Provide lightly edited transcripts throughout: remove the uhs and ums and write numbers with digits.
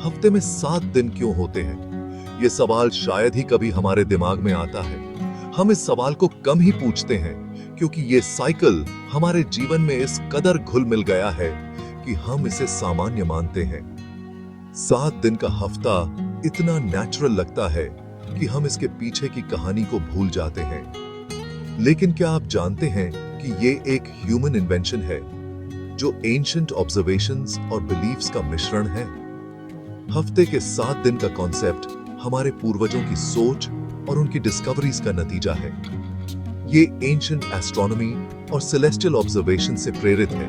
हफ्ते में 7 दिन क्यों होते हैं? ये सवाल शायद ही कभी हमारे दिमाग में आता है। हम इस सवाल को कम ही पूछते हैं क्योंकि ये साइकिल हमारे जीवन में इस कदर घुल मिल गया है कि हम इसे सामान्य मानते हैं। 7 दिन का हफ्ता इतना नेचुरल लगता है कि हम इसके पीछे की कहानी को भूल जाते हैं। लेकिन क्या आप जानते हैं कि ये एक ह्यूमन इन्वेंशन है जो एंशिएंट ऑब्जर्वेशंस और बिलीफ्स का मिश्रण है? हफ्ते के 7 दिन का कॉन्सेप्ट हमारे पूर्वजों की सोच और उनकी डिस्कवरीज का नतीजा है। ये एंशिएंट एस्ट्रोनॉमी और सेलेस्टियल ऑब्जर्वेशन से प्रेरित है।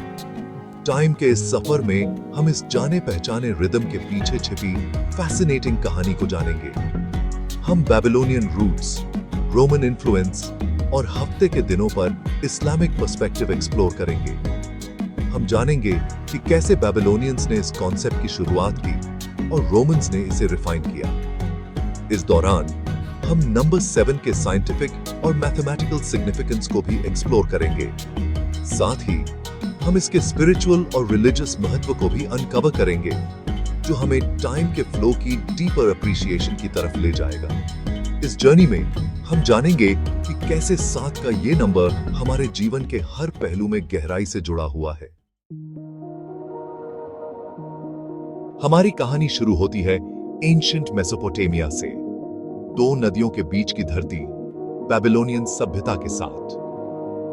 टाइम के इस सफर में हम इस जाने पहचाने रिदम के पीछे छिपी फैसिनेटिंग कहानी को जानेंगे। हम बेबीलोनियन रूट्स, रोमन इन्फ्लुएंस और हफ्ते के दिनों पर इस्लामिक पर्सपेक्टिव एक्सप्लोर करेंगे। हम जानेंगे कि कैसे बेबीलोनियंस ने इस कॉन्सेप्ट की शुरुआत की और रोमन्स ने इसे रिफाइन किया। इस दौरान हम नंबर 7 के साइंटिफिक और मैथमेटिकल सिग्निफिकेंस को भी एक्सप्लोर करेंगे। साथ ही हम इसके स्पिरिचुअल और रिलीजियस महत्व को भी अनकवर करेंगे, जो हमें टाइम के फ्लो की डीपर अप्रिशिएशन की तरफ ले जाएगा। इस जर्नी में हम जानेंगे कि कैसे 7 का ये नंबर हमारे जीवन के हर पहलू में गहराई से जुड़ा हुआ है। हमारी कहानी शुरू होती है एंशिएंट मेसोपोटामिया से, 2 नदियों के बीच की धरती बेबीलोनियन सभ्यता के साथ।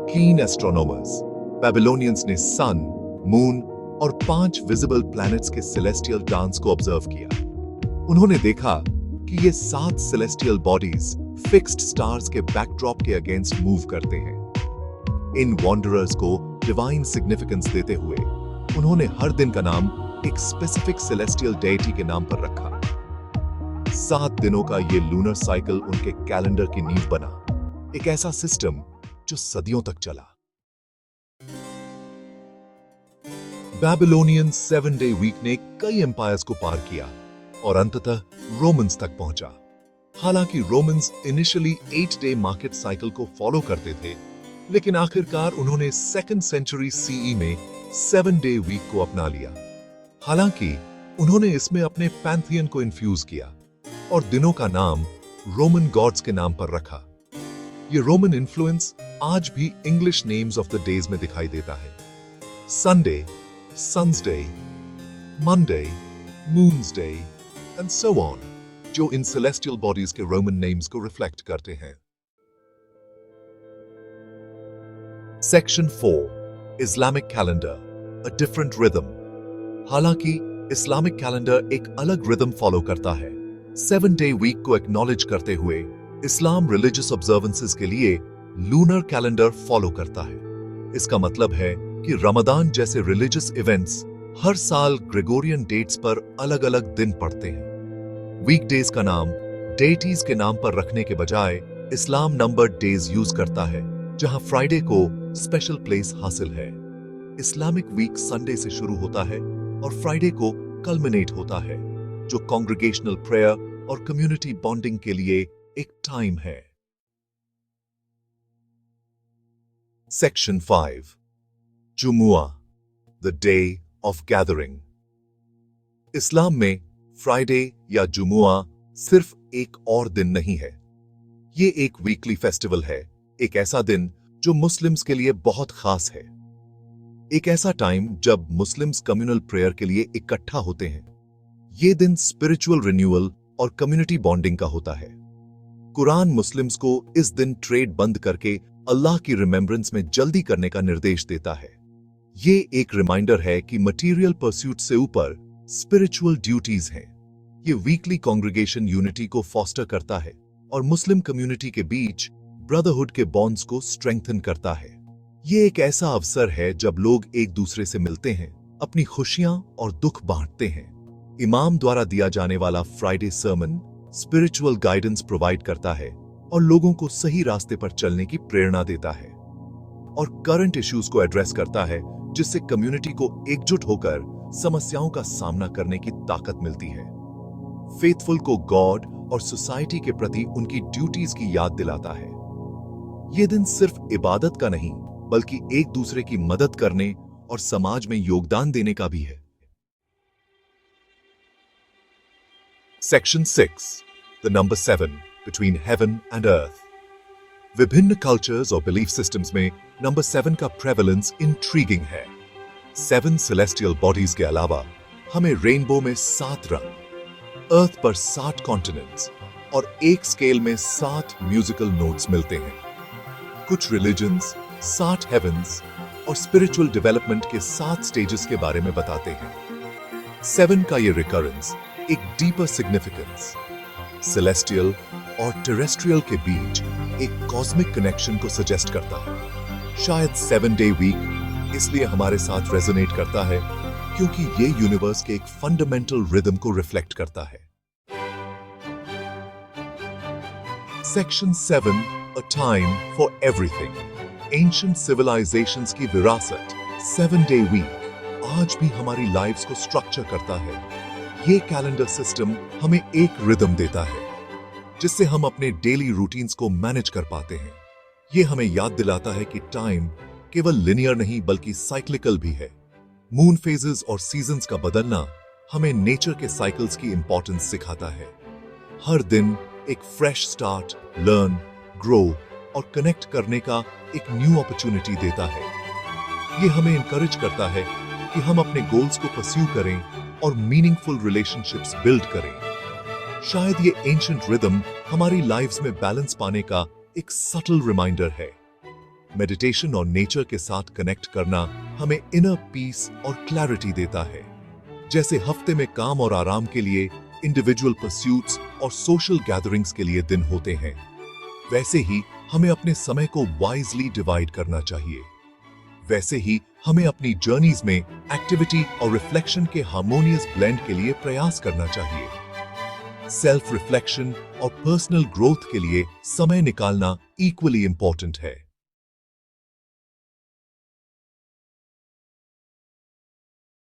कीन एस्ट्रोनॉमर्स बेबीलोनियंस ने सन, मून और 5 विजिबल प्लैनेट्स के सेलेस्टियल डांस को ऑब्जर्व किया। उन्होंने देखा कि ये 7 सेलेस्टियल बॉडीज फिक्स्ड स्टार्स के बैकड्रॉप के अगेंस्ट मूव करते हैं। इन वॉन्डरर्स को डिवाइन सिग्निफिकेंस देते हुए उन्होंने हर दिन का नाम एक स्पेसिफिक सेलेस्टियल डेटी के नाम पर रखा। 7 दिनों का ये लूनर साइकिल उनके कैलेंडर की नींव बना, एक ऐसा सिस्टम जो सदियों तक चला। बेबीलोनियन 7-डे वीक ने कई एम्पायर्स को पार किया और अंततः रोमन्स तक पहुंचा। हालांकि रोमन्स इनिशियली 8-डे मार्केट साइकिल को फॉलो करते थे, लेकिन आखिरकार उन्होंने 2nd सेंचुरी सीई में 7-डे वीक को अपना लिया। हालांकि उन्होंने इसमें अपने पैंथियन को इन्फ्यूज किया और दिनों का नाम रोमन गॉड्स के नाम पर रखा। ये रोमन इन्फ्लुएंस आज भी English names of the days में दिखाई देता है। Sunday, sun's day, Monday, moon's day and so on, जो इन सेलेस्टियल बॉडीज के रोमन नेम्स को रिफ्लेक्ट करते हैं। Section 4, Islamic calendar, a different rhythm. हालांकि इस्लामिक कैलेंडर एक अलग रिदम फॉलो करता है। 7-डे वीक को एक्नॉलेज करते हुए इस्लाम रिलीजियस ऑब्जर्वेंसेस के लिए लूनर कैलेंडर फॉलो करता है। इसका मतलब है कि रमजान जैसे रिलीजियस इवेंट्स हर साल ग्रेगोरियन डेट्स पर अलग-अलग दिन पड़ते हैं। वीकडेज का नाम डेटीज के नाम पर रखने के बजाय इस्लाम नंबर डेज यूज करता है, जहां फ्राइडे को स्पेशल प्लेस हासिल है। इस्लामिक वीक संडे से शुरू होता है और फ्राइडे को कल्मिनेट होता है, जो कांग्रेगेशनल प्रेयर और कम्युनिटी बॉन्डिंग के लिए एक टाइम है। सेक्शन 5, जुमुआ, द डे ऑफ गैदरिंग। इस्लाम में फ्राइडे या जुमुआ सिर्फ एक और दिन नहीं है। ये एक वीकली फेस्टिवल है, एक ऐसा दिन जो मुस्लिम्स के लिए बहुत खास है। एक ऐसा टाइम जब मुस्लिम्स कम्युनल प्रेयर के लिए इकट्ठा होते हैं। ये दिन स्पिरिचुअल रिन्यूअल और कम्युनिटी बॉन्डिंग का होता है। कुरान मुस्लिम्स को इस दिन ट्रेड बंद करके अल्लाह की रिमेम्बरेंस में जल्दी करने का निर्देश देता है। ये एक रिमाइंडर है कि मटीरियल परस्यूट से ऊपर स्पिरिचुअल ड्यूटीज हैं। ये वीकली कांग्रेगेशन यूनिटी को फॉस्टर करता है और मुस्लिम कम्युनिटी के बीच ब्रदरहुड के बॉन्ड्स को स्ट्रेंथन करता है। ये एक ऐसा अवसर है जब लोग एक दूसरे से मिलते हैं, अपनी खुशियां और दुख बांटते हैं। इमाम द्वारा दिया जाने वाला Friday sermon spiritual guidance provide करता है और लोगों को सही रास्ते पर चलने की प्रेरणा देता है और करंट इश्यूज को एड्रेस करता है, जिससे कम्युनिटी को एकजुट होकर समस्याओं का सामना करने की ताकत मिलती है। फेथफुल को गॉड और सोसाइटी के प्रति उनकी ड्यूटीज की याद दिलाता है। यह दिन सिर्फ इबादत का नहीं, बल्कि एक दूसरे की मदद करने और समाज में योगदान देने का भी है। Section 6. The number 7. Between heaven and earth. विभिन्न कल्चर्स और बिलीफ सिस्टम्स में नंबर 7 का प्रेवलेंस इंट्रीगिंग है। 7 सेलेस्टियल बॉडीज के अलावा हमें रेनबो में 7 रंग, अर्थ पर 7 कॉन्टिनेंट्स और एक स्केल में 7 म्यूजिकल नोट्स मिलते हैं। कुछ रिलीजन्स 7 हेवंस और स्पिरिचुअल डेवलपमेंट के 7 स्टेजेस के बारे में बताते हैं। 7 का ये रिकरेंस एक डीपर सिग्निफिकेंस, सेलेस्टियल और टेरेस्ट्रियल के बीच एक कॉस्मिक कनेक्शन को सजेस्ट करता है। शायद 7 डे वीक इसलिए हमारे साथ रेजोनेट करता है क्योंकि ये यूनिवर्स के एक फंडामेंटल रिदम को रिफ्लेक्ट करता है। Section 7. A time for everything. Ancient civilizations की विरासत 7 डे वीक आज भी हमारी लाइफ्स को स्ट्रक्चर करता है। ये कैलेंडर सिस्टम हमें एक रिदम देता है जिससे हम अपने डेली रूटीन्स को मैनेज कर पाते हैं। ये हमें याद दिलाता है कि टाइम केवल लिनियर नहीं बल्कि साइक्लिकल भी है। मून फेजेस और सीजन्स का बदलना हमें नेचर के साइकिल्स की इंपॉर्टेंस सिखाता है। हर दिन एक फ्रेश स्टार्ट, लर्न, ग्रो और कनेक्ट करने का एक न्यू अपॉर्चुनिटी देता है। ये हमें इंकरेज करता है कि हम अपने गोल्स को परस्यू करें और मीनिंगफुल रिलेशनशिप्स बिल्ड करें। शायद ये एंशिएंट रिदम हमारी लाइफ्स में बैलेंस पाने का एक सटल रिमाइंडर है। मेडिटेशन और नेचर के साथ कनेक्ट करना हमें इनर पीस और क्लैरिटी देता है। जैसे हफ्ते में काम और आराम के लिए, इंडिविजुअल परस्यूट्स और सोशल गैदरिंग्स के लिए दिन होते हैं, वैसे ही हमें अपने समय को वाइजली डिवाइड करना चाहिए। वैसे ही हमें अपनी जर्नीज में एक्टिविटी और रिफ्लेक्शन के हार्मोनियस ब्लेंड के लिए प्रयास करना चाहिए। सेल्फ रिफ्लेक्शन और पर्सनल ग्रोथ के लिए समय निकालना इक्वली इंपॉर्टेंट है।